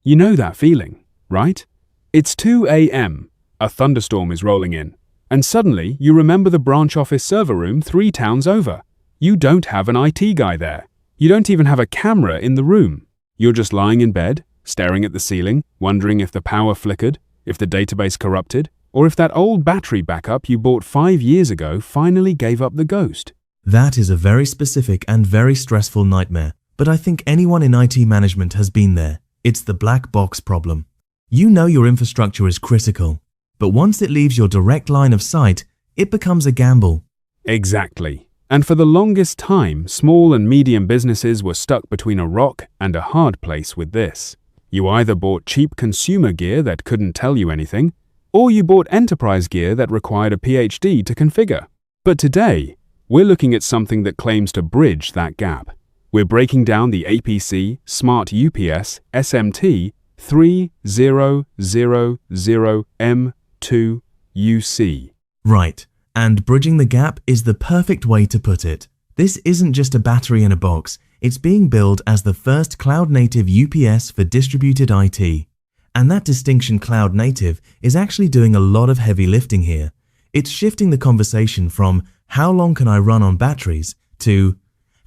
You know that feeling, right? It's 2 a.m., a thunderstorm is rolling in, and suddenly you remember the branch office server room 3 towns over. You don't have an IT guy there. You don't even have a camera in the room. You're just lying in bed, staring at the ceiling, wondering if the power flickered, if the database corrupted, or if that old battery backup you bought 5 years ago finally gave up the ghost. That is a very specific and very stressful nightmare, but I think anyone in IT management has been there. It's the black box problem. You know your infrastructure is critical, but once it leaves your direct line of sight, it becomes a gamble. Exactly. And for the longest time, small and medium businesses were stuck between a rock and a hard place with this. You either bought cheap consumer gear that couldn't tell you anything, or you bought enterprise gear that required a PhD to configure. But today, we're looking at something that claims to bridge that gap. We're breaking down the APC Smart UPS SMT 3000M2UC. Right, and bridging the gap is the perfect way to put it. This isn't just a battery in a box, it's being billed as the first cloud-native UPS for distributed IT. And that distinction cloud-native is actually doing a lot of heavy lifting here. It's shifting the conversation from how long can I run on batteries to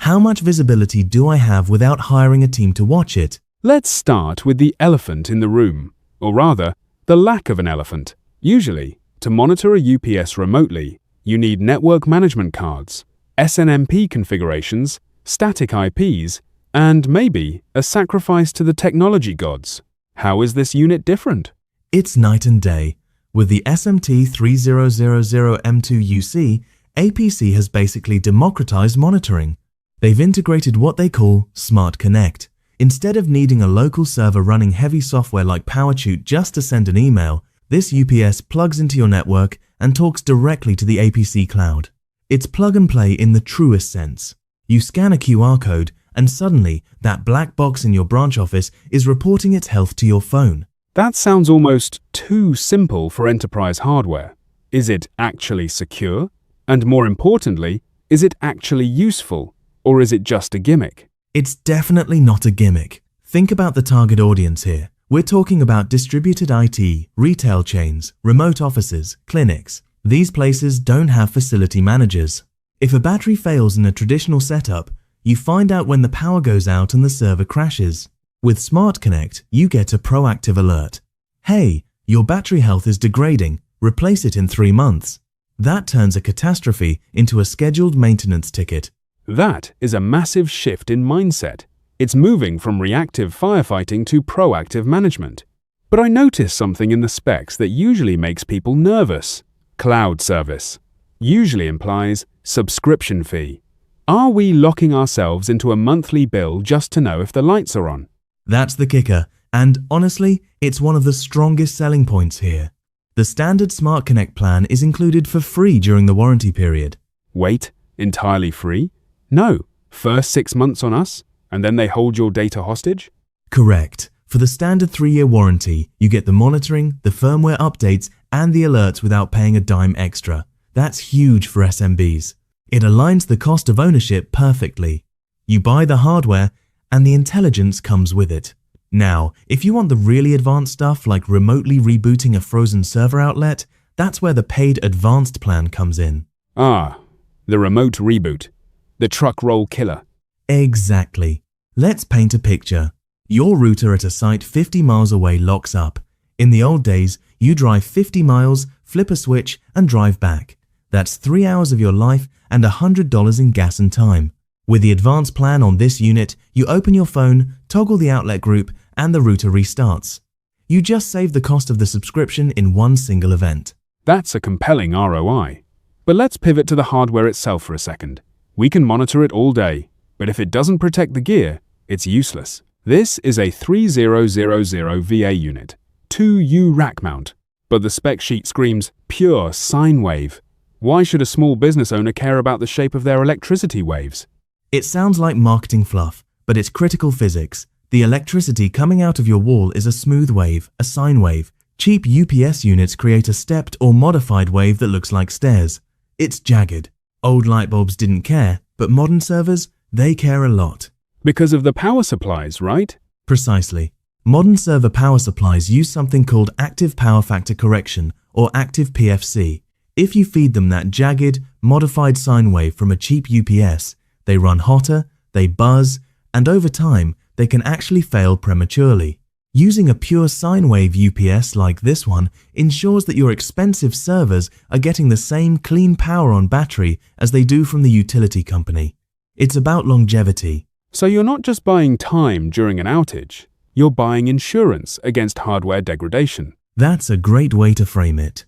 how much visibility do I have without hiring a team to watch it? Let's start with the elephant in the room, or rather, the lack of an elephant. Usually, to monitor a UPS remotely, you need network management cards, SNMP configurations, static IPs, and maybe a sacrifice to the technology gods. How is this unit different? It's night and day. With the SMT 3000M2UC, APC has basically democratized monitoring. They've integrated what they call Smart Connect. Instead of needing a local server running heavy software like PowerShoot just to send an email, this UPS plugs into your network and talks directly to the APC cloud. It's plug and play in the truest sense. You scan a QR code and suddenly that black box in your branch office is reporting its health to your phone. That sounds almost too simple for enterprise hardware. Is it actually secure? And more importantly, is it actually useful? Or is it just a gimmick? It's definitely not a gimmick. Think about the target audience here. We're talking about distributed IT, retail chains, remote offices, clinics. These places don't have facility managers. If a battery fails in a traditional setup, you find out when the power goes out and the server crashes. With Smart Connect, you get a proactive alert. Hey, your battery health is degrading. Replace it in 3 months. That turns a catastrophe into a scheduled maintenance ticket. That is a massive shift in mindset. It's moving from reactive firefighting to proactive management. But I noticed something in the specs that usually makes people nervous. Cloud service usually implies subscription fee. Are we locking ourselves into a monthly bill just to know if the lights are on? That's the kicker, and honestly, it's one of the strongest selling points here. The standard Smart Connect plan is included for free during the warranty period. Wait, entirely free? No, first 6 months on us, and then they hold your data hostage? Correct. For the standard 3-year warranty, you get the monitoring, the firmware updates, and the alerts without paying a dime extra. That's huge for SMBs. It aligns the cost of ownership perfectly. You buy the hardware, and the intelligence comes with it. Now, if you want the really advanced stuff like remotely rebooting a frozen server outlet, that's where the paid advanced plan comes in. Ah, the remote reboot. The truck roll killer. Exactly. Let's paint a picture. Your router at a site 50 miles away locks up. In the old days, you drive 50 miles, flip a switch, and drive back. That's 3 hours of your life and $100 in gas and time. With the advanced plan on this unit, you open your phone, toggle the outlet group, and the router restarts. You just save the cost of the subscription in one single event. That's a compelling ROI. But let's pivot to the hardware itself for a second. We can monitor it all day, but if it doesn't protect the gear, it's useless. This is a 3000 VA unit, 2U rack mount, but the spec sheet screams pure sine wave. Why should a small business owner care about the shape of their electricity waves? It sounds like marketing fluff, but it's critical physics. The electricity coming out of your wall is a smooth wave, a sine wave. Cheap UPS units create a stepped or modified wave that looks like stairs. It's jagged. Old light bulbs didn't care, but modern servers, they care a lot. Because of the power supplies, right? Precisely. Modern server power supplies use something called active power factor correction, or active PFC. If you feed them that jagged, modified sine wave from a cheap UPS, they run hotter, they buzz, and over time, they can actually fail prematurely. Using a pure sine wave UPS like this one ensures that your expensive servers are getting the same clean power on battery as they do from the utility company. It's about longevity. So you're not just buying time during an outage, you're buying insurance against hardware degradation. That's a great way to frame it.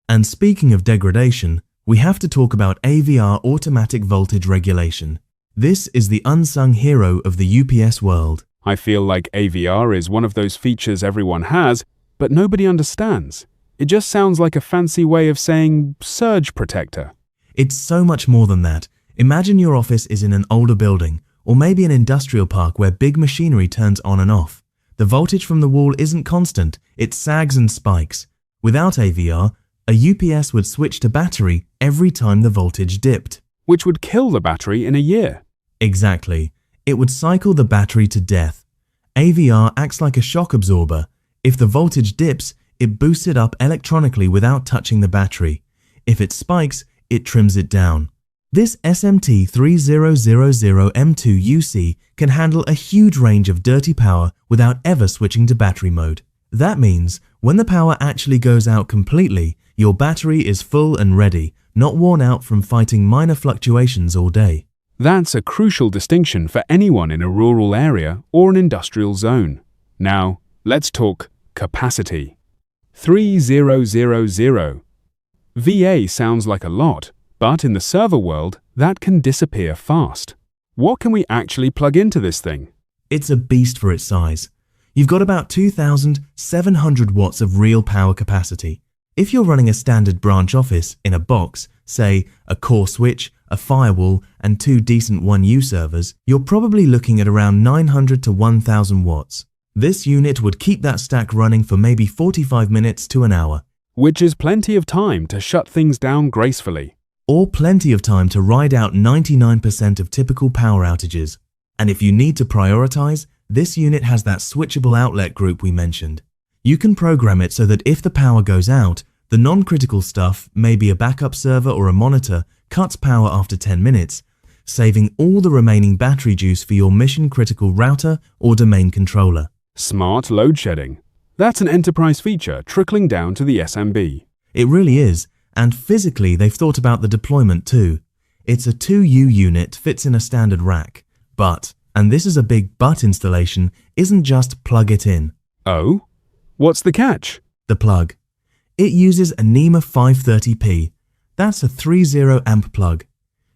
And speaking of degradation, we have to talk about AVR automatic voltage regulation. This is the unsung hero of the UPS world. I feel like AVR is one of those features everyone has, but nobody understands. It just sounds like a fancy way of saying surge protector. It's so much more than that. Imagine your office is in an older building, or maybe an industrial park where big machinery turns on and off. The voltage from the wall isn't constant, it sags and spikes. Without AVR, a UPS would switch to battery every time the voltage dipped. Which would kill the battery in a year. Exactly. It would cycle the battery to death. AVR acts like a shock absorber. If the voltage dips, it boosts it up electronically without touching the battery. If it spikes, it trims it down. This SMT3000M2UC can handle a huge range of dirty power without ever switching to battery mode. That means when the power actually goes out completely, your battery is full and ready, not worn out from fighting minor fluctuations all day. That's a crucial distinction for anyone in a rural area or an industrial zone. Now, let's talk capacity. 3000. VA sounds like a lot, but in the server world, that can disappear fast. What can we actually plug into this thing? It's a beast for its size. You've got about 2,700 watts of real power capacity. If you're running a standard branch office in a box, say a core switch, a firewall, and 2 decent 1U servers, you're probably looking at around 900 to 1,000 watts. This unit would keep that stack running for maybe 45 minutes to an hour. Which is plenty of time to shut things down gracefully. Or plenty of time to ride out 99% of typical power outages. And if you need to prioritize, this unit has that switchable outlet group we mentioned. You can program it so that if the power goes out, the non-critical stuff, maybe a backup server or a monitor, cuts power after 10 minutes, saving all the remaining battery juice for your mission-critical router or domain controller. Smart load shedding. That's an enterprise feature trickling down to the SMB. It really is, and physically they've thought about the deployment too. It's a 2U unit, fits in a standard rack. But, and this is a big but installation, isn't just plug it in. Oh? What's the catch? The plug. It uses a NEMA 530p. That's a 30 amp plug.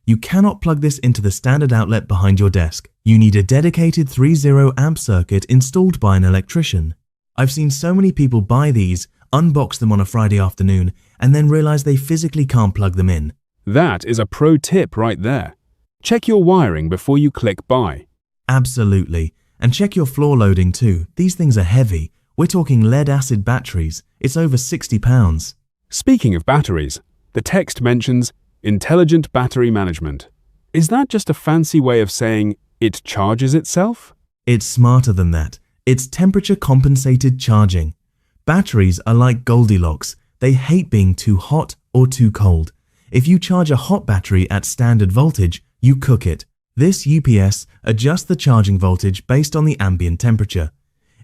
You cannot plug this into the standard outlet behind your desk. You need a dedicated 30 amp circuit installed by an electrician. I've seen so many people buy these, unbox them on a Friday afternoon, and then realize they physically can't plug them in. That is a pro tip right there. Check your wiring before you click buy. Absolutely. And check your floor loading too. These things are heavy. We're talking lead-acid batteries. It's over 60 pounds. Speaking of batteries, the text mentions intelligent battery management. Is that just a fancy way of saying it charges itself? It's smarter than that. It's temperature-compensated charging. Batteries are like Goldilocks. They hate being too hot or too cold. If you charge a hot battery at standard voltage, you cook it. This UPS adjusts the charging voltage based on the ambient temperature.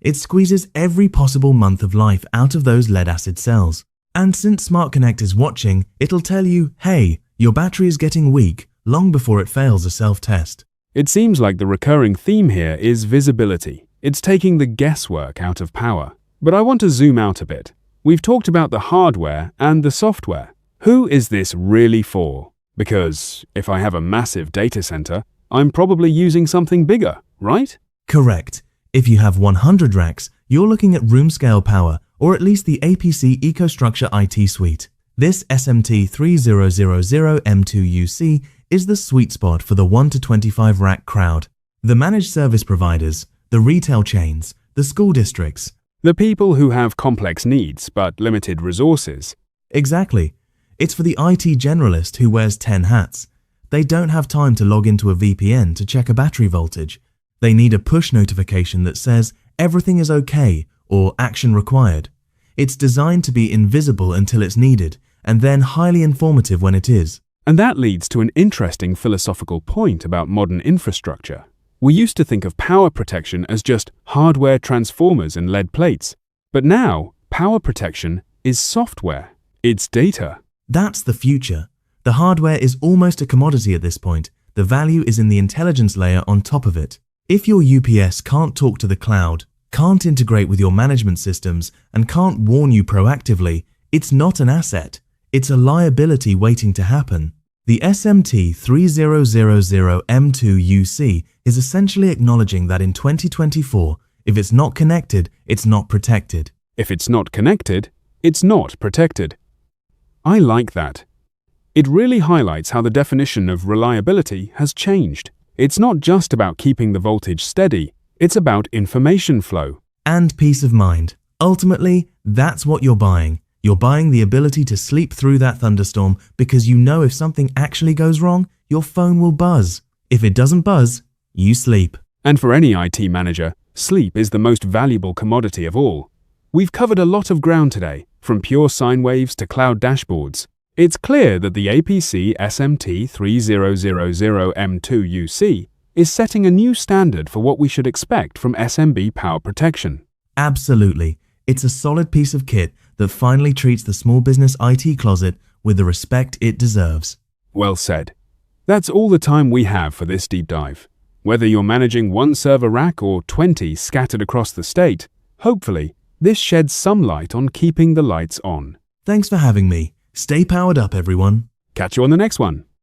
It squeezes every possible month of life out of those lead-acid cells. And since Smart Connect is watching, it'll tell you, hey, your battery is getting weak, long before it fails a self-test. It seems like the recurring theme here is visibility. It's taking the guesswork out of power. But I want to zoom out a bit. We've talked about the hardware and the software. Who is this really for? Because if I have a massive data center, I'm probably using something bigger, right? Correct. If you have 100 racks, you're looking at room-scale power, or at least the APC EcoStruxure IT suite. This SMT3000M2UC is the sweet spot for the 1 to 25 rack crowd. The managed service providers, the retail chains, the school districts. The people who have complex needs but limited resources. Exactly. It's for the IT generalist who wears 10 hats. They don't have time to log into a VPN to check a battery voltage. They need a push notification that says everything is okay or action required. It's designed to be invisible until it's needed, and then highly informative when it is. And that leads to an interesting philosophical point about modern infrastructure. We used to think of power protection as just hardware transformers and lead plates. But now, power protection is software. It's data. That's the future. The hardware is almost a commodity at this point. The value is in the intelligence layer on top of it. If your UPS can't talk to the cloud, can't integrate with your management systems, and can't warn you proactively, it's not an asset. It's a liability waiting to happen. The SMT 3000M2UC is essentially acknowledging that in 2024, if it's not connected, it's not protected. If it's not connected, it's not protected. I like that. It really highlights how the definition of reliability has changed. It's not just about keeping the voltage steady, it's about information flow. And peace of mind. Ultimately, that's what you're buying. You're buying the ability to sleep through that thunderstorm because you know if something actually goes wrong, your phone will buzz. If it doesn't buzz, you sleep. And for any IT manager, sleep is the most valuable commodity of all. We've covered a lot of ground today, from pure sine waves to cloud dashboards. It's clear that the APC SMT 3000M2UC is setting a new standard for what we should expect from SMB power protection. Absolutely. It's a solid piece of kit that finally treats the small business IT closet with the respect it deserves. Well said. That's all the time we have for this deep dive. Whether you're managing one server rack or 20 scattered across the state, hopefully, this sheds some light on keeping the lights on. Thanks for having me. Stay powered up, everyone. Catch you on the next one.